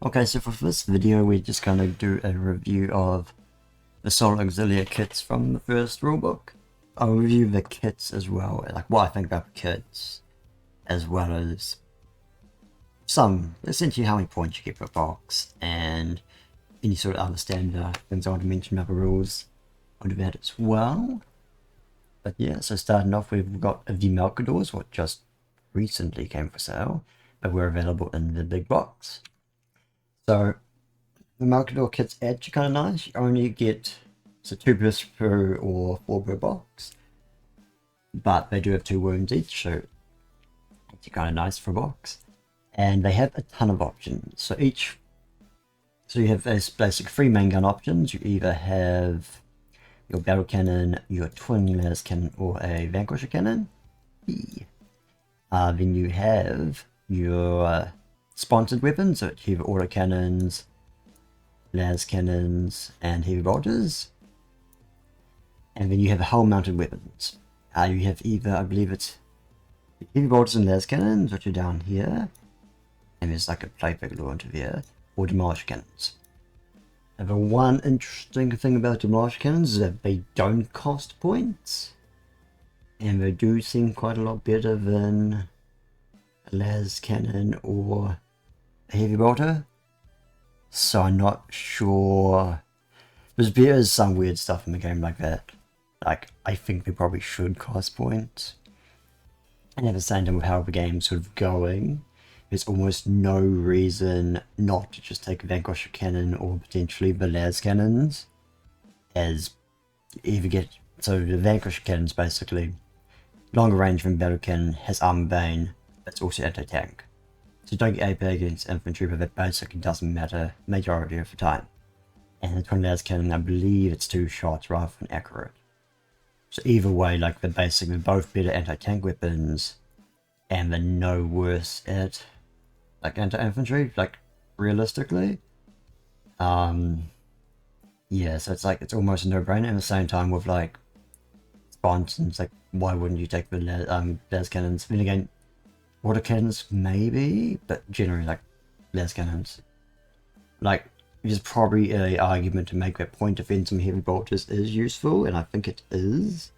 Okay, so for this video we're just going to do a review of the Solar Auxilia kits from the first rulebook. I'll review the kits as well, like what I think about the kits, as well as essentially how many points you get per box, and any sort of other standard things I want to mention about the rules. I'll do that as well. But yeah, so starting off we've got the Malkadors, what just recently came for sale, but were available in the big box. So the Malkador kit's edge are kind of nice. You only get 2 bursts per or 4 per box, but they do have 2 wounds each, so it's kind of nice for a box. And they have a ton of options. So you have those basic 3 main gun options. You either have your battle cannon, your twin las cannon, or a vanquisher cannon. Then you have your sponsored weapons, so you have auto cannons, las cannons, and heavy bolters. And then you have hull mounted weapons. You have either, I believe it's heavy bolters and las cannons, which are down here, and there's like a playback launcher there, or demolish cannons. And the one interesting thing about demolish cannons is that they don't cost points, and they do seem quite a lot better than a las cannon or a heavy bolter. So I'm not sure. There's some weird stuff in the game like that. Like, I think they probably should cost points. And at the same time, with how the game's sort of going, there's almost no reason not to just take a vanquisher cannon or potentially the las cannons. As you either get, so the vanquisher cannon's basically longer range than battle cannon, has armor bane, but it's also anti-tank. So don't get AP against infantry, but that basically doesn't matter majority of the time. And the twin las cannon, I believe it's 2 shots rather than accurate. So either way, like, they're basically both better anti-tank weapons, and they're no worse at, like, anti-infantry, like, realistically. Yeah, so it's like, it's almost a no-brainer. At the same time, with, like, sponsons, like, why wouldn't you take the las cannons? Then again, water cannons, maybe, but generally, like, las cannons. Like, there's probably an argument to make that point defense and heavy bolters is useful, and I think it is.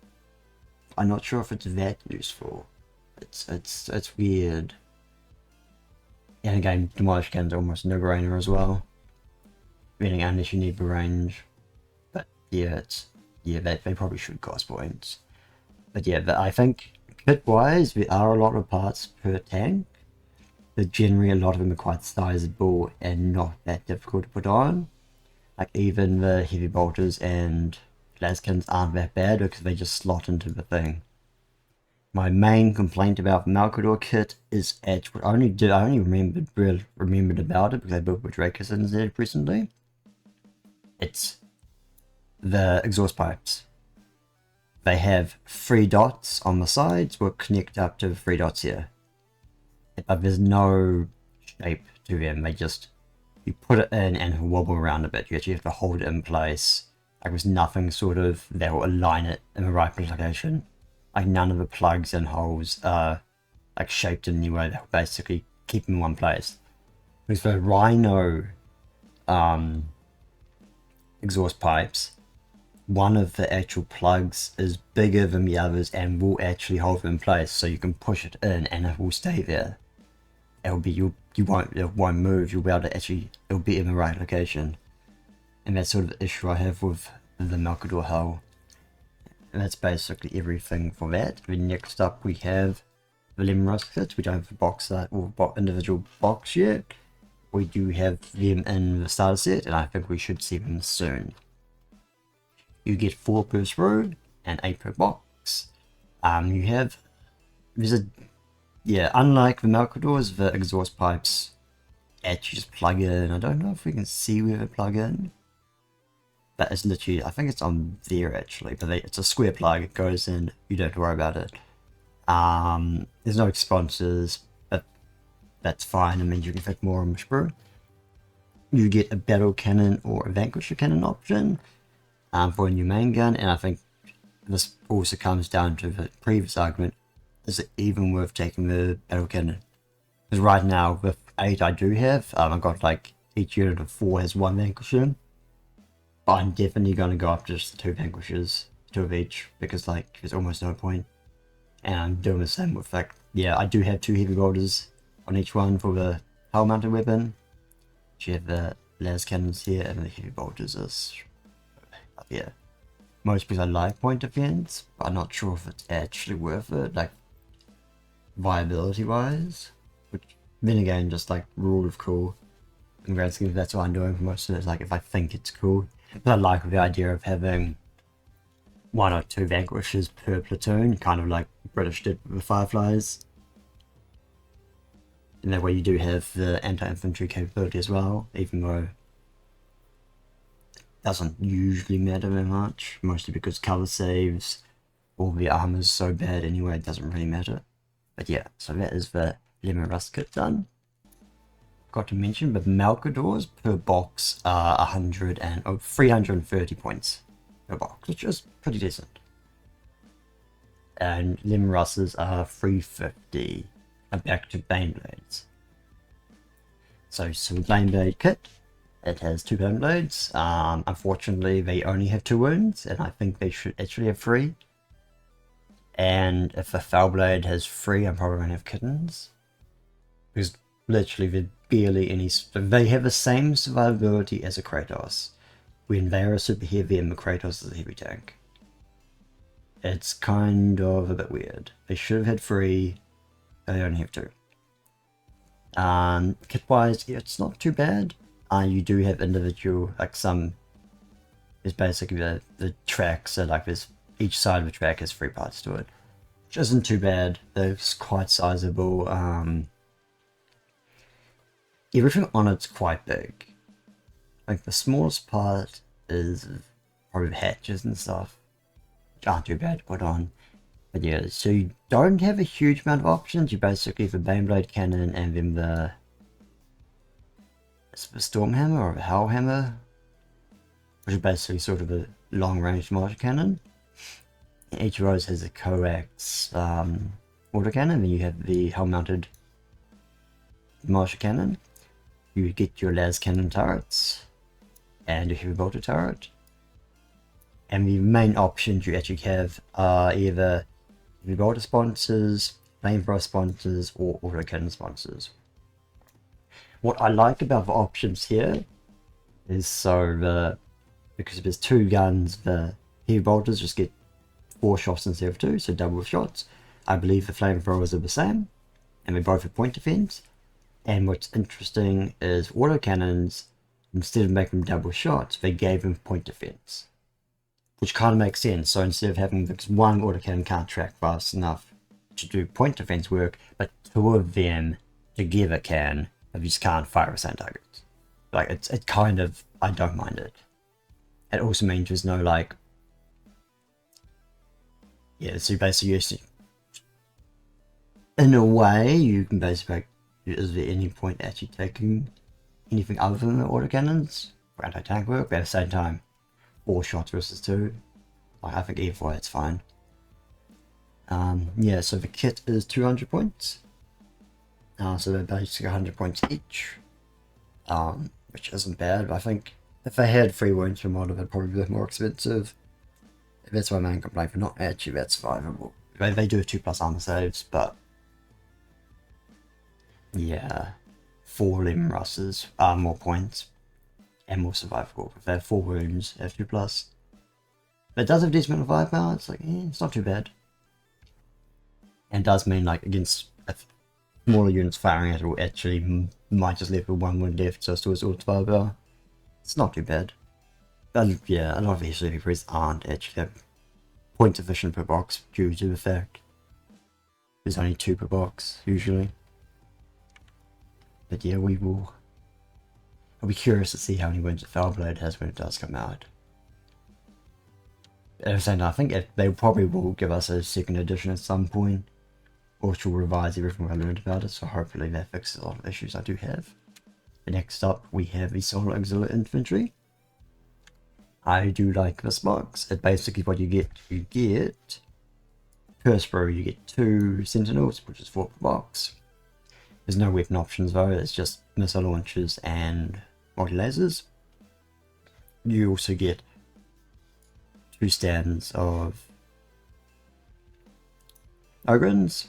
I'm not sure if it's that useful. It's weird. And again, demolish cannons are almost a no-brainer as well. Really, unless you need the range. But yeah, they probably should cost points. But yeah, I think kit-wise, there are a lot of parts per tank, but generally a lot of them are quite sizable and not that difficult to put on. Like, even the heavy bolters and las cannons aren't that bad because they just slot into the thing. My main complaint about the Malkador kit is edge. I only remembered about it because I built with Drakus in there recently. It's the exhaust pipes. They have 3 dots on the sides, will connect up to the 3 dots here. But there's no shape to them. You put it in and it'll wobble around a bit. You actually have to hold it in place. Like, there's nothing sort of that will align it in the right location. Like, none of the plugs and holes are like shaped in any way that will basically keep them in one place. Because the Rhino exhaust pipes, one of the actual plugs is bigger than the others and will actually hold them in place, so you can push it in and it will stay there. It won't move. You'll be able to it'll be in the right location. And that's sort of the issue I have with the Malkador hull. And that's basically everything for that. Then next up we have the Lemros kits. We don't have the box art or individual box yet. We do have them in the starter set, and I think we should see them soon. You get 4 per sprue and 8 per box. Unlike the Malkadors, the exhaust pipes actually just plug in. I don't know if we can see where they plug in, but it's literally, I think it's on there actually, but it's a square plug, it goes in, you don't have to worry about it. There's no sponsors, but that's fine. It means you can fit more on the sprue. You get a battle cannon or a vanquisher cannon option for a new main gun, and I think this also comes down to the previous argument. Is it even worth taking the battle cannon? Because right now, with 8 I do have, I've got like each unit of 4 has 1 vanquisher. But I'm definitely going to go up to just 2 vanquishers, 2 of each, because like there's almost no point. And I'm doing the same with like, yeah, I do have 2 heavy bolters on each one for the hull mounted weapon. You have the las cannons here and the heavy bolters is up here. Most because I like point defense, but I'm not sure if it's actually worth it, like viability wise. Which then again, just like rule of cool. In grand scheme, that's what I'm doing for most of it. Like if I think it's cool, but I like the idea of having 1 or 2 vanquishers per platoon, kind of like British did with the Fireflies. And that way you do have the anti-infantry capability as well, even though it doesn't usually matter very much, mostly because cover saves, all the armor's so bad anyway, it doesn't really matter. But yeah, so that is the Lemon Rust kit done. Got to mention, but Malcadors per box are 330 points per box, which is pretty decent. And Lemon Rusts are 350. Back to Baneblades. So the Baneblade kit, it has 2 Baneblades. Unfortunately, they only have 2 wounds, and I think they should actually have 3. And if the Foulblade has 3, I'm probably going to have kittens. Because literally, they're barely any. They have the same survivability as a Kratos, when they are super heavy and the Kratos is a heavy tank. It's kind of a bit weird. They should have had 3. They only have 2. Kit wise, yeah, it's not too bad. You do have individual, like some, is basically the tracks, so like there's, each side of the track has 3 parts to it, which isn't too bad. They're quite sizable. Everything on it's quite big. Like the smallest part is probably the hatches and stuff, which aren't too bad to put on. But yeah, so you don't have a huge amount of options. You basically have the Baneblade cannon and then the Storm Hammer or the Hell Hammer, which is basically sort of a long-range mortar cannon. And each of those has a coax autocannon, then you have the hull-mounted mortar cannon. You get your las cannon turrets and your heavy bolter turret. And the main options you actually have are either heavy bolter sponsors, flamethrower sponsors, or autocannon sponsors. What I like about the options here is because if there's 2 guns, the heavy bolters just get 4 shots instead of 2, so double shots. I believe the flamethrowers are the same, and they both have point defense. And what's interesting is autocannons, instead of making them double shots, they gave them point defense, which kind of makes sense. So instead of having, because one autocannon can't track fast enough to do point defense work, but 2 of them together can, they just can't fire the same targets. Like, it kind of, I don't mind it. It also means there's no, like, yeah, so basically, in a way, you can basically, is there any point actually taking anything other than the autocannons for anti-tank work, but at the same time, 4 shots versus 2. Like, I think either way it's fine. Yeah, so the kit is 200 points. So they're basically 100 points each. Which isn't bad, but I think if they had 3 wounds per model, they'd probably be more expensive. That's my main complaint, but not actually that survivable. They do have 2+ armor saves, but yeah, 4 Lemon Rusts are more points and more survivable. If they have 4 wounds, they have 2+. But it does have decent amount of firepower. It's like, it's not too bad. And it does mean, like, against smaller units firing at it, will actually might just leave with 1 wound left, so it's towards all firepower. It's not too bad. And yeah, a lot of these heavy priests aren't actually point efficient per box due to the fact there's only 2 per box usually. But yeah, I'll be curious to see how many wounds the Foulblade has when it does come out. At the same time, I think they probably will give us a 2nd edition at some point, or she'll revise everything I learned about it, so hopefully that fixes a lot of issues I do have. And next up, we have the Solar Auxilia Infantry. I do like this box. It's basically what you get. You get per sprue, you get 2 Sentinels, which is 4 per box. There's no weapon options though, it's just missile launchers and multi-lasers. You also get 2 stands of Ogrins,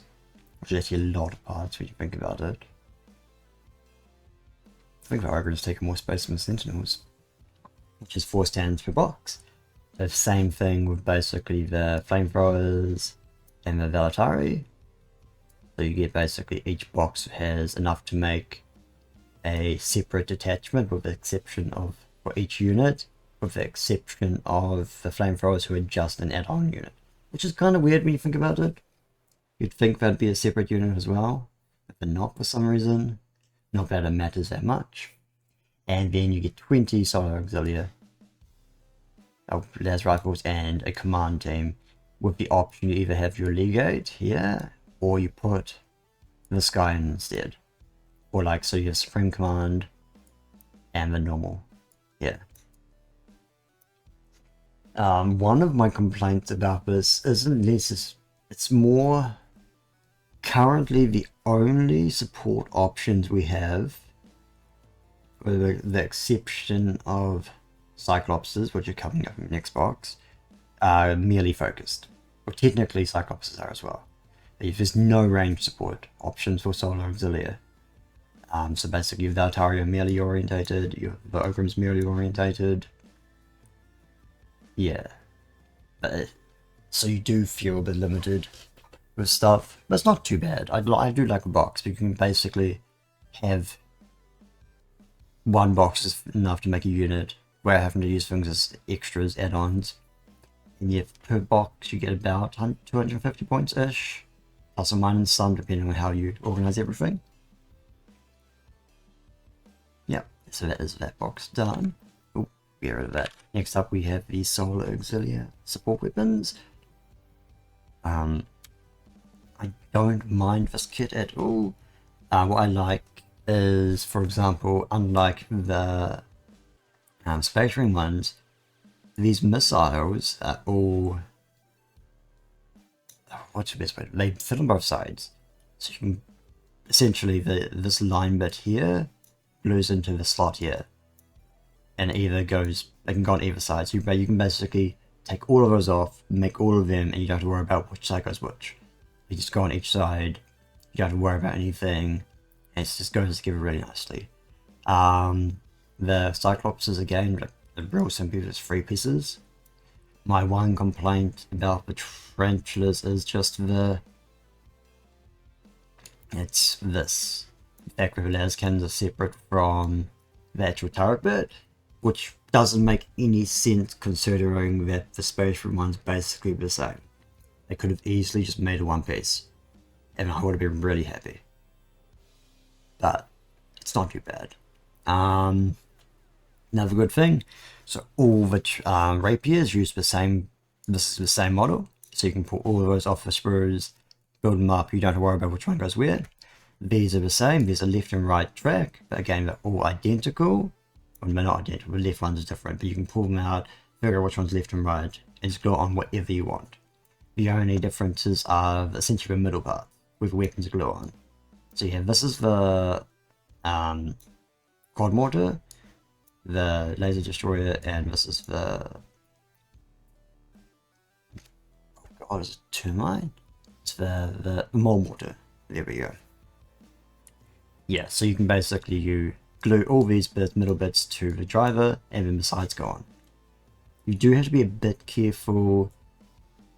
which is actually a lot of parts when you think about it. I think the Ogrins take more space than the Sentinels, which is 4 stands per box. So same thing with basically the Flamethrowers and the Velatari. So you get basically each box has enough to make a separate detachment, with the exception of, for each unit, with the exception of the Flamethrowers, who are just an add-on unit. Which is kind of weird when you think about it. You'd think that'd be a separate unit as well, but they're not for some reason. Not that it matters that much. And then you get 20 Solar Auxilia, las rifles, and a command team, with the option you either have your Legate here, or you put the Sky instead. Or like, so you have Supreme Command and the normal here. One of my complaints about this isn't this, it's more currently the only support options we have, with the exception of Cyclopses, which are coming up in the next box, are merely focused. Well, technically Cyclopses are as well. There's no range support options for Solar Auxilia. So basically the Velatari are merely orientated, the Ogrim's merely orientated. Yeah. So you do feel a bit limited with stuff, but it's not too bad. I do like a box, but you can basically have one box is enough to make a unit, where having to use things as extras, add-ons. And yet per box you get about 250 points-ish, plus or minus some, depending on how you organize everything. Yep, so that is that box done. Oh, get rid of that. Next up we have the Solar Auxilia support weapons. I don't mind this kit at all. What I like is, for example, unlike the Space Marine ones, these missiles are all, what's the best way? They fit on both sides. So you can, essentially this line bit here glues into the slot here. And it either goes, they can go on either side. So you can basically take all of those off, make all of them, and you don't have to worry about which side goes which. You just go on each side, you don't have to worry about anything, and it just goes together really nicely. The Cyclopses, again, they're real simple, just 3 pieces. My one complaint about the Tarantulas is just it's this. The fact that the las cannons are separate from the actual turret bit, which doesn't make any sense considering that the Space Marine one's basically the same. They could have easily just made a one piece, and I would have been really happy. But it's not too bad. Another good thing, so all the rapiers use the same. This is the same model, so you can pull all of those off the sprues, build them up. You don't have to worry about which one goes where. These are the same. There's a left and right track, but again they're all identical. Well, they're not identical. The left one's different, but you can pull them out, figure out which one's left and right, and just glue on whatever you want. The only differences are essentially the middle part with weapons glue on. So yeah, this is the quad mortar, the laser destroyer, and this is the, oh god, is it termite? It's the mole mortar. There we go. Yeah, so you can basically glue all these middle bits to the driver, and then the sides go on. You do have to be a bit careful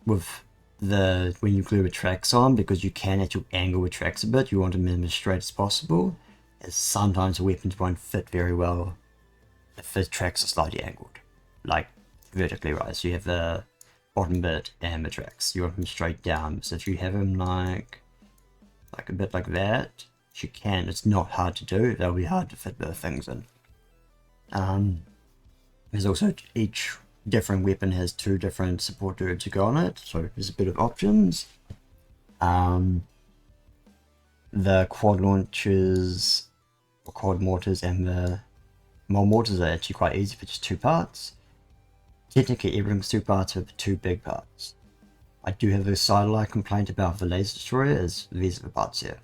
with when you glue the tracks on, because you can actually angle the tracks a bit. You want them as straight as possible, as sometimes the weapons won't fit very well if the tracks are slightly angled, like vertically right. So you have the bottom bit and the tracks, you want them straight down. So if you have them like a bit like that, you can. It's not hard to do. They'll be hard to fit the things in. There's also, each different weapon has 2 different support dudes to go on it, so there's a bit of options. The quad launchers, or quad mortars, and the mole mortars are actually quite easy for just 2 parts. Technically everything's 2 parts with 2 big parts. I do have a side complaint about the laser destroyer, is these are the parts here,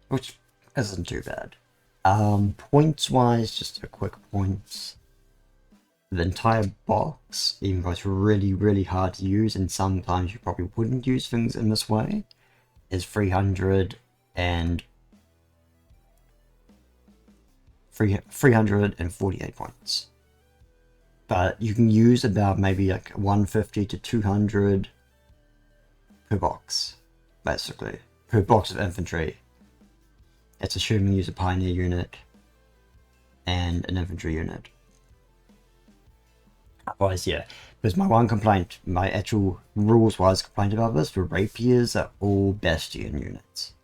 which isn't too bad. Points wise, just a quick points. The entire box, even though it's really, really hard to use, and sometimes you probably wouldn't use things in this way, is 348 points. But you can use about maybe like 150 to 200 per box, basically. Per box of infantry. It's assuming you use a pioneer unit and an infantry unit. Otherwise, yeah. Because my one complaint, my actual rules-wise complaint about this, the rapiers are all bastion units.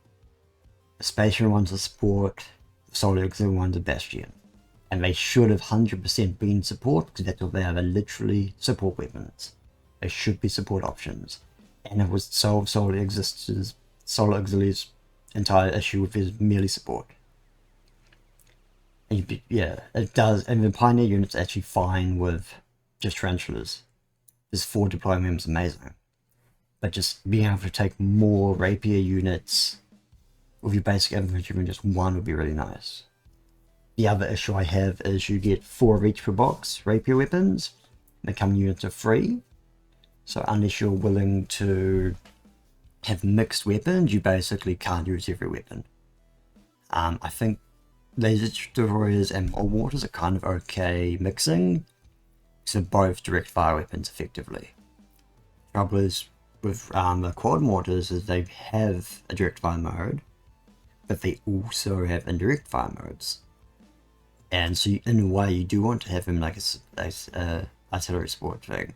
The space marine ones are support, the solar auxiliary ones are bastion. And they should have 100% been support, because that's what they are. They're literally support weapons. They should be support options. And it would solve Solar Auxiliary's entire issue with his merely support. And yeah, it does. And the Pioneer unit's actually fine with just tarantulas. This 4 deployment is amazing. But just being able to take more rapier units with your basic infantry than just one would be really nice. The other issue I have is you get 4 of each per box, rapier weapons. They come in units of 3. So unless you're willing to have mixed weapons, you basically can't use every weapon. I think laser destroyers and all waters are kind of okay mixing. So both direct fire weapons effectively. Trouble is with the quad mortars is they have a direct fire mode, but they also have indirect fire modes. And so in a way you do want to have them like a artillery support thing.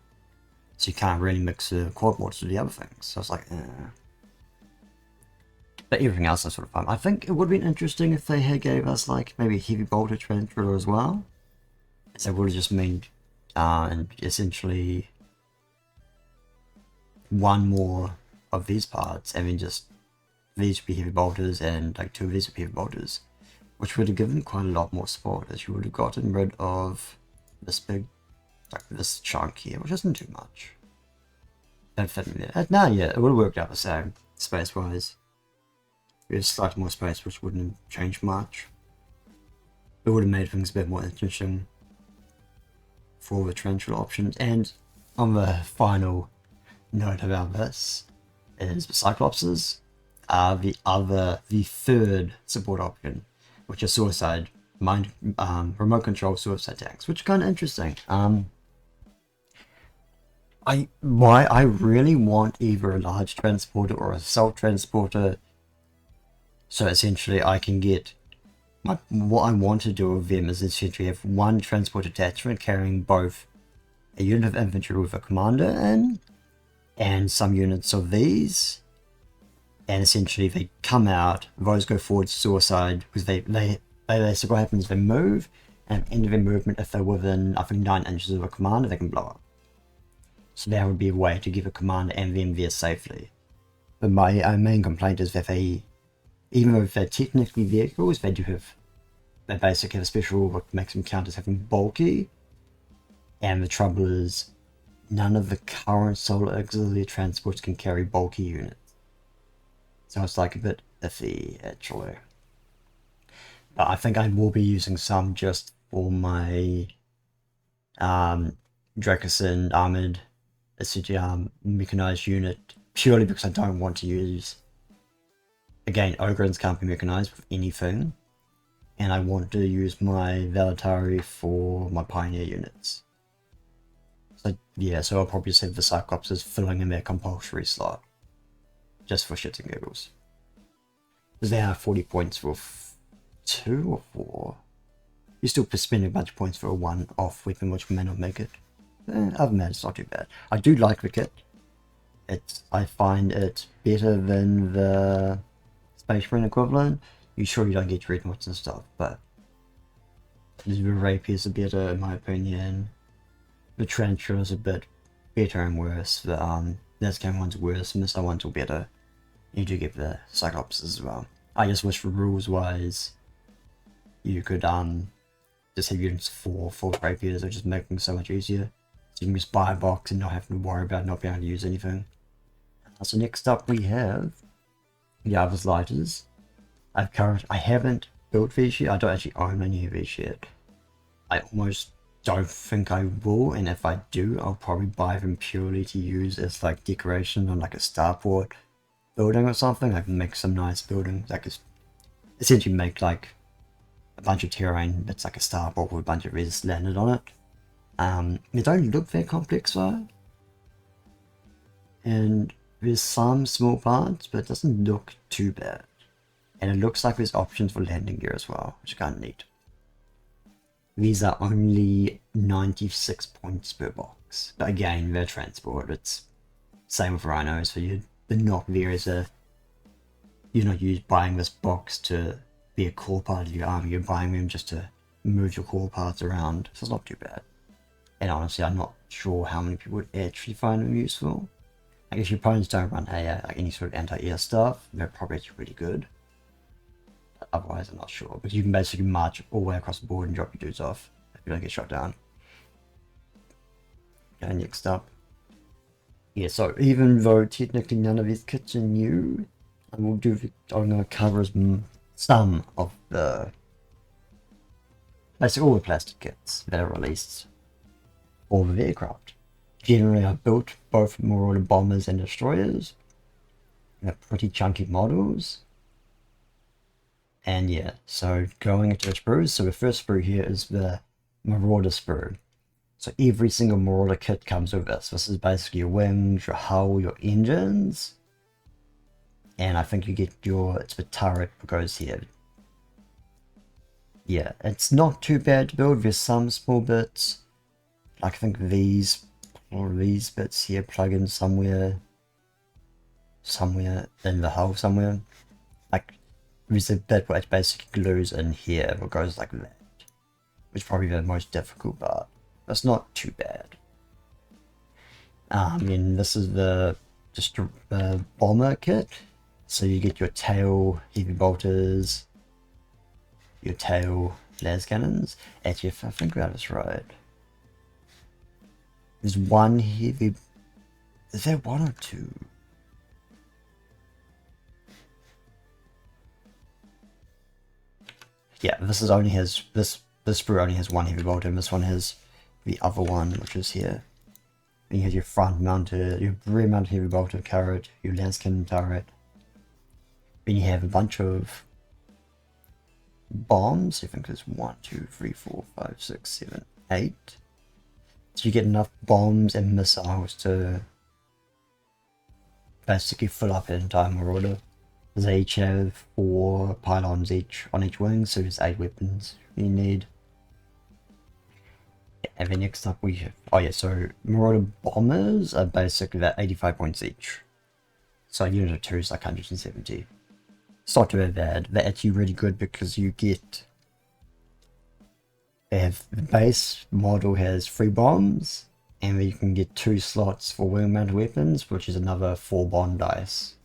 So you can't really mix the quad mortars with the other things. So it's like, But everything else is sort of fun. I think it would have been interesting if they had gave us like maybe a heavy bolter tarantula as well. So it would have just mean and essentially one more of these parts, and then just these would be heavy bolters and like 2 of these would be heavy bolters, which would have given quite a lot more support, as you would have gotten rid of this big, like this chunk here, which isn't too much. Don't fit me there. No, yeah, it would have worked out the same space wise. There's slightly more space, which wouldn't have changed much. It would have made things a bit more interesting for the tarantula options. And on the final note about this is the Cyclopses are the third support option, which is suicide, remote control suicide tanks, which is kind of interesting. I really want either a large transporter or a assault transporter, so essentially I can get what I want to do with them is essentially have one transport attachment carrying both a unit of infantry with a commander in, and some units of these, and essentially they come out, those go forward to suicide, because they basically what happens, they move, and at the end of their movement, if they're within, I think, 9 inches of a commander, they can blow up. So that would be a way to give a commander and them there safely. But my main complaint is that they, even though they're technically vehicles, they basically have a special rule that makes them count as having bulky. And the trouble is, none of the current Solar Auxilia transports can carry bulky units. So it's like a bit iffy, actually. But I think I will be using some just for my Dracosan armored, essentially mechanized unit, purely because I don't want to use, again, Ogrins can't be mechanized with anything. And I want to use my Valetari for my Pioneer units. So yeah, so I'll probably just have the Cyclopses filling in their compulsory slot. Just for shits and giggles. Because they have 40 points for 2 or 4. You're still spending a bunch of points for a one-off weapon, which may not make it. Other than that, it's not too bad. I do like the kit. I find it better than the Space Marine equivalent. You sure you don't get dreadnoughts and stuff, but the rapiers are better in my opinion. The tarantula is a bit better and worse. The Nazcan one's worse, and the missile ones are better. You do get the Cyclops as well. I just wish for rules wise you could just have units for full rapiers, or just make them so much easier. So you can just buy a box and not have to worry about not being able to use anything. So next up we have the Others Lighters. I haven't build these yet. I don't actually own any of these yet. I almost don't think I will, and if I do, I'll probably buy them purely to use as like decoration on like a starport building or something. Like make some nice buildings. Like essentially make like a bunch of terrain that's like a starport with a bunch of res landed on it. They don't look very complex though, and there's some small parts, but it doesn't look too bad. And it looks like there's options for landing gear as well, which is kind of neat. These are only 96 points per box. But again, they're transport. It's same with rhinos for you. They're not there as a... You're not buying this box to be a core part of your army. You're buying them just to move your core parts around. So it's not too bad. And honestly, I'm not sure how many people would actually find them useful. Like if your opponents don't run AI, like any sort of anti-air stuff, they're probably actually pretty good. Otherwise, I'm not sure. Because you can basically march all the way across the board and drop your dudes off if you don't get shot down. Okay, next up. Yeah, so even though technically none of these kits are new, I'm going to cover some of the... basically all the plastic kits that are released for the aircraft. Generally, I've built both Marauder bombers and destroyers. They're pretty chunky models. And yeah, so going into the sprues, so the first sprue here is the Marauder sprue. So every single Marauder kit comes with this. This is basically your wings, your hull, your engines. And I think you get it's the turret that goes here. Yeah, it's not too bad to build. There's some small bits. Like I think these bits here plug in somewhere in the hull somewhere. Like there's a bit which basically glues in here that goes like that, which is probably the most difficult part. That's not too bad. I mean, this is the bomber kit. So you get your tail heavy bolters, your tail las cannons. Actually, if I think about this right, there's one heavy. Is there one or two? Yeah, this sprue only has one heavy bolter, and this one has the other one, which is here. And you have your your rear mounted heavy bolter turret, your lance cannon turret. Then you have a bunch of bombs. I think there's 1, 2, 3, 4, 5, 6, 7, 8. So you get enough bombs and missiles to basically fill up an entire Marauder. They each have 4 pylons on each wing, so there's 8 weapons you need. And then next up we have, oh yeah, so Marauder bombers are basically at 85 points each. So a unit of 2 is like 170. It's not too bad. They're actually really good because you get... the base model has 3 bombs, and then you can get 2 slots for wing mounted weapons, which is another 4 bomb dice.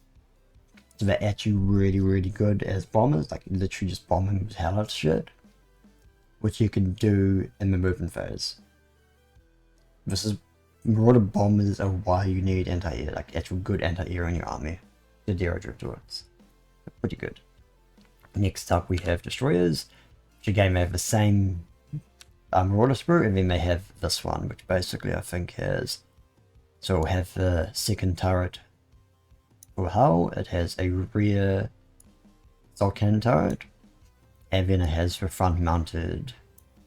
So they're actually really good as bombers, like literally just bombing with hell out of shit, which you can do in the movement phase. Marauder bombers are why you need anti-air, like actual good anti-air in your army. The Dero Drift works. They're pretty good. Next up we have destroyers, which again they have the same Marauder sprue, and then they have this one, which basically I think has... So it'll have the second turret for hull, it has a rear assault cannon turret, and then it has the front mounted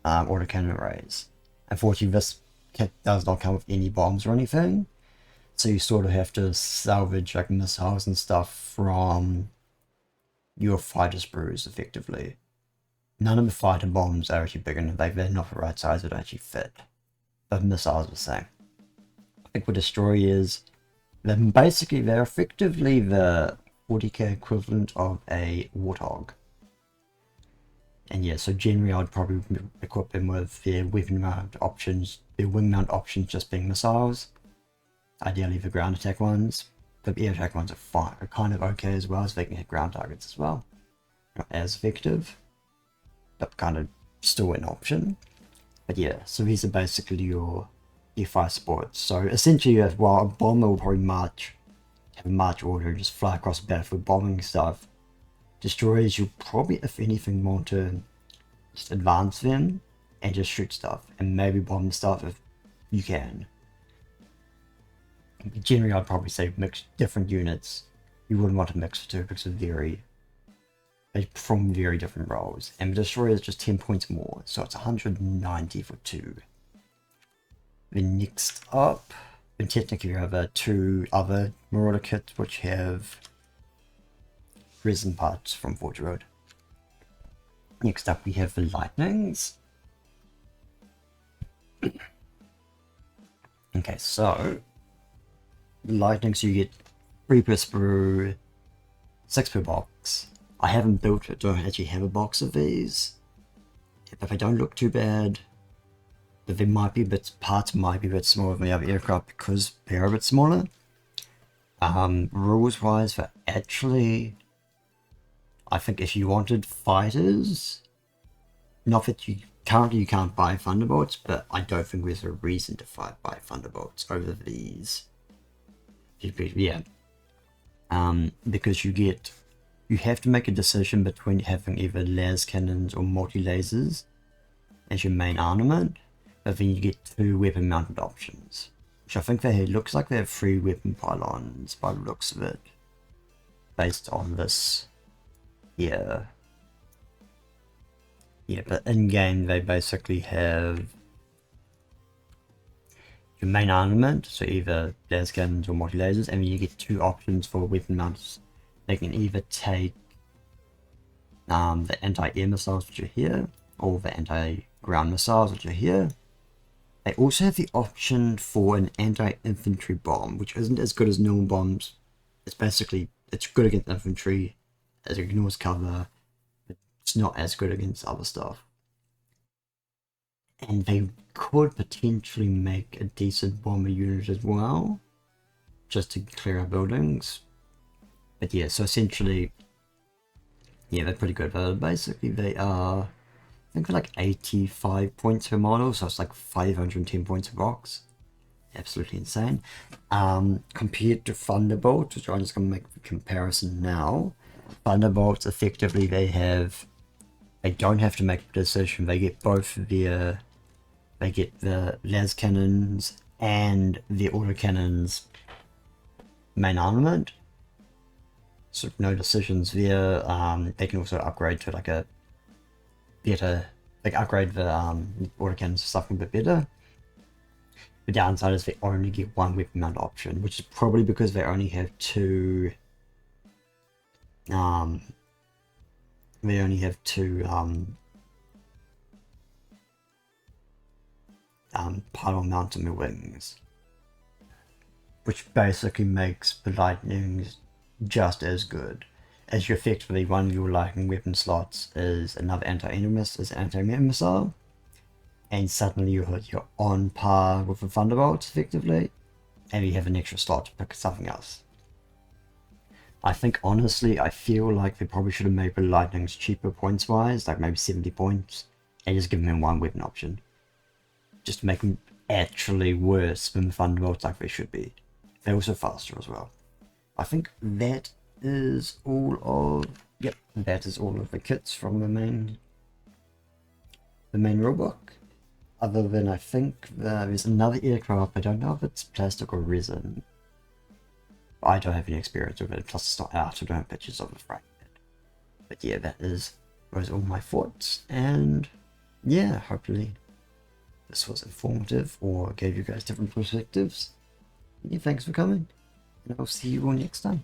autocannon arrays. Unfortunately, this kit does not come with any bombs or anything, so you sort of have to salvage like missiles and stuff from your fighter sprues effectively. None of the fighter bombs are actually big enough, they're not the right size, they don't actually fit. But missiles are the same. I think with destroyers, they're effectively the 40k equivalent of a Warthog. And yeah, so generally I'd probably equip them with their weapon mount options, their wing mount options just being missiles. Ideally the ground attack ones. The air attack ones are kind of okay as well, so they can hit ground targets as well. Not as effective, but kind of still an option. But yeah, so these are basically your fire supports. So essentially, while a bomber will probably have a march order and just fly across the battlefield bombing stuff, Destroyers, you'll probably, if anything, want to just advance them and just shoot stuff, and maybe bomb stuff if you can. Generally, I'd probably say mix different units. You wouldn't want to mix the two because they're from very different roles. And the destroyer is just 10 points more, so it's 190 for 2. Then next up, then technically you have 2 other Marauder kits which have resin parts from Forge Road. Next up we have the Lightnings. Okay, so Lightnings, you get 3 per sprue, 6 per box. I haven't built it, don't actually have a box of these, but they don't look too bad. But they might be parts might be a bit smaller than the other aircraft because they're a bit smaller. Rules wise, for actually, I think if you wanted fighters, not that currently you can't buy thunderbolts, but I don't think there's a reason to buy thunderbolts over these. Yeah. Because you have to make a decision between having either las cannons or multi-lasers as your main armament, but then you get 2 weapon mounted options, which I think looks like they have 3 weapon pylons by the looks of it, based on this here. Yeah, but in game they basically have your main armament, so either las cannons or multi-lasers, and then you get 2 options for weapon mounts. They can either take the anti-air missiles, which are here, or the anti-ground missiles, which are here. They also have the option for an anti-infantry bomb, which isn't as good as normal bombs. It's good against infantry, as it ignores cover, but it's not as good against other stuff. And they could potentially make a decent bomber unit as well, just to clear our buildings. But yeah, so essentially, yeah, they're pretty good. But basically they are, I think they're like 85 points per model, so it's like 510 points per box. Absolutely insane. Compared to Thunderbolts, which I'm just going to make the comparison now. Thunderbolts, effectively, they don't have to make a decision. They get they get the las cannons and the autocannons main armament. So no decisions there. They can also upgrade to like a better, upgrade the autocannons stuff a bit better. The downside is they only get 1 weapon mount option, which is probably because they only have 2 pylon mounts on their wings, which basically makes the Lightnings just as good, as you effectively one of your Lightning weapon slots is another anti-air missile, and suddenly you're on par with the Thunderbolts effectively, and you have an extra slot to pick something else. I think honestly, I feel like they probably should have made the Lightnings cheaper points wise, like maybe 70 points, and just give them 1 weapon option. Just to make them actually worse than the Thunderbolts like they should be. They're also faster as well. I think that is all of the kits from the main rulebook. Other than I think there's another aircraft, I don't know if it's plastic or resin. I don't have any experience with it, plus it's not out, so I don't have pictures of it right yet. But yeah, those are all my thoughts, and yeah, hopefully this was informative or gave you guys different perspectives. Yeah, thanks for coming, and I'll see you all next time.